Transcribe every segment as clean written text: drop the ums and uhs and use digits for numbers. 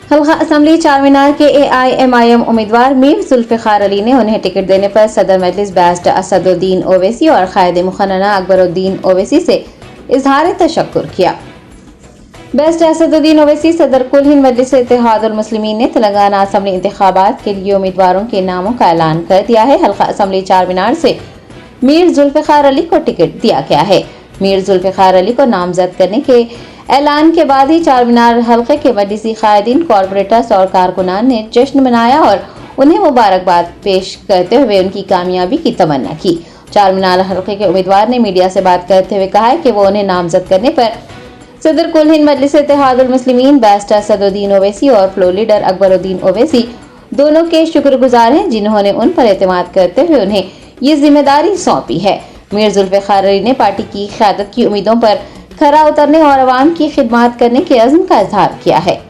हल्का असम्बली चारमीनार के AIMIM उम्मीदवार मीर जुल्फिकार अली ने उन्हें टिकट देने पर सदर मजलिस बैरिस्टर असदुद्दीन ओवैसी और कायद मुखन्ना अकबरुद्दीन ओवैसी से इजहार तशक्कुर किया। बैरिस्टर असदुद्दीन ओवैसी सदर कुल हिंद मजलिस इत्तेहादुल मुस्लिमीन ने तेलंगाना असम्बली इंतखाबात के लिए उम्मीदवारों के नामों का ऐलान कर दिया है। हल्का असम्बली चारमीनार से मीर जुल्फिकार अली को टिकट दिया गया है। मीर जुल्फिकार अली को नामजद करने के ऐलान के बाद ही चारमीनार हल्के के मजलिसी कायदीन, कॉर्पोरेटर्स और कारकुनान ने जश्न मनाया और उन्हें मुबारकबाद पेश करते हुए उनकी कामयाबी की तमन्ना की। चारमीनार हल्के के उम्मीदवार ने मीडिया से बात करते हुए कहा है कि वो उन्हें नामजद करने पर सदर कुल हिंद मजलिस इत्तेहादुल मुस्लिमीन बैरिस्टर असदुद्दीन ओवैसी और फ्लोर लीडर अकबरुद्दीन ओवैसी दोनों के शुक्रगुजार हैं, जिन्होंने उन पर एतमाद करते हुए उन्हें ये जिम्मेदारी सौंपी है। मीर जुल्फिकार अली ने पार्टी की क़यादत की उम्मीदों पर खरा उतरने और अवाम की खिदमत करने के अज़्म का इजहार किया है।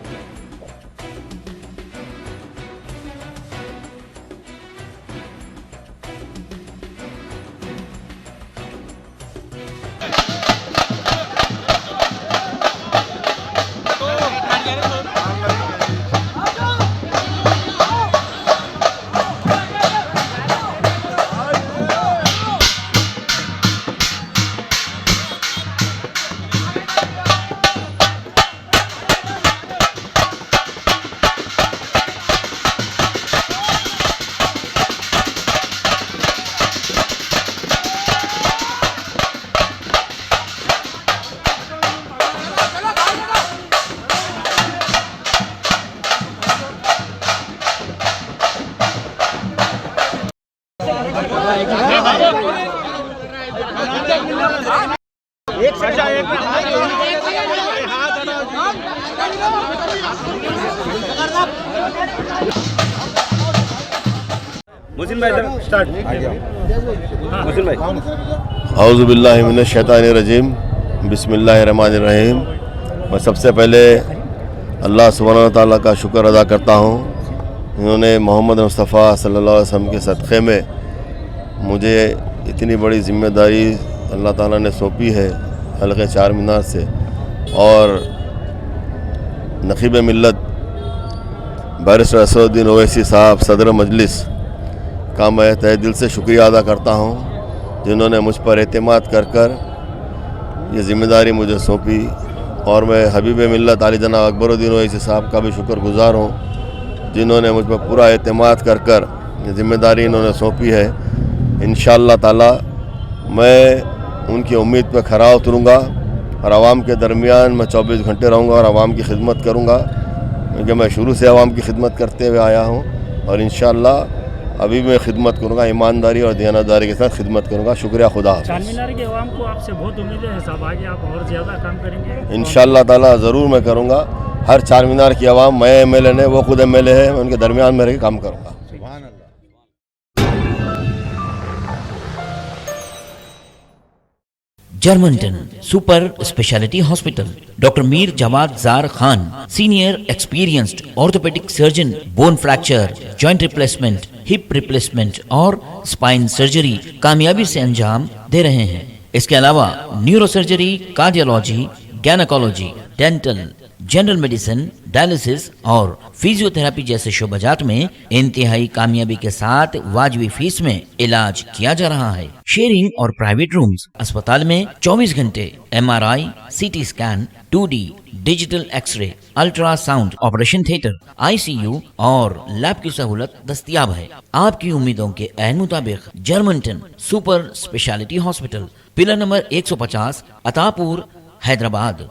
मुहसिन भाई इधर स्टार्ट। मुहसिन भाई औज़ु बिल्लाहि मिनश शैतानिर रजीम, बिस्मिल्लाहिर रहमानिर रहीम। मैं सबसे पहले अल्लाह सुब्हानहू व तआला का शुक्र अदा करता हूँ। इन्होंने मोहम्मद मुस्तफ़ा सल्लल्लाहु अलैहि वसल्लम के सदक़े में मुझे इतनी बड़ी ज़िम्मेदारी अल्लाह ताला ने सौंपी है हल्के चारमीनार से, और नक़ीब मिल्लत बैरिस्टर असदुद्दीन ओवैसी साहब सदर मजलिस का मैं तहे दिल से शुक्रिया अदा करता हूँ, जिन्होंने मुझ पर एतमाद कर ये ज़िम्मेदारी मुझे सौंपी। और मैं हबीब मिल्लत आली जनाब अकबरुद्दीन ओवैसी साहब का भी शुक्रगुजार हूँ, जिन्होंने मुझ पर पूरा एतमाद कर ये ज़िम्मेदारी इन्होंने सौंपी है। इंशाअल्लाह ताला मैं उनकी उम्मीद पर खरा उतरूँगा और आवाम के दरमियान मैं 24 घंटे रहूँगा और आवाम की खिदमत करूँगा, क्योंकि मैं शुरू से आवाम की खिदमत करते हुए आया हूँ और इंशाअल्लाह अभी मैं खिदमत करूँगा, ईमानदारी और दयानतदारी के साथ खिदमत करूँगा। शुक्रिया, खुदा हाफ़िज़। चारमीनार के अवाम को आपसे बहुत उम्मीदें हैं साहब, आगे आप और ज़्यादा काम करेंगे इंशाअल्लाह ताला ज़रूर मैं करूँगा। हर चारमीनार की आवाम, मैं MLA ने, वो खुद MLA है, मैं उनके दरमियान में रह के काम करूँगा। Germanten super speciality hospital, doctor Mir Jawad Zar Khan, senior experienced orthopaedic surgeon, bone fracture, joint replacement, hip replacement और स्पाइन सर्जरी कामयाबी से अंजाम दे रहे हैं। इसके अलावा neuro surgery, cardiology, gynaecology, dental, general medicine, dialysis और फिजियोथेरेपी जैसे शोबाजात में इंतहाई कामयाबी के साथ वाजबी फीस में इलाज किया जा रहा है। शेयरिंग और प्राइवेट रूम्स, अस्पताल में 24 घंटे MRI, CT scan, 2D digital X-ray, ultrasound, operation theatre, ICU और लैब की सहूलत दस्तयाब है। आपकी उम्मीदों के ऐन मुताबिक Germanten super speciality hospital, pillar number 150, Attapur, Hyderabad.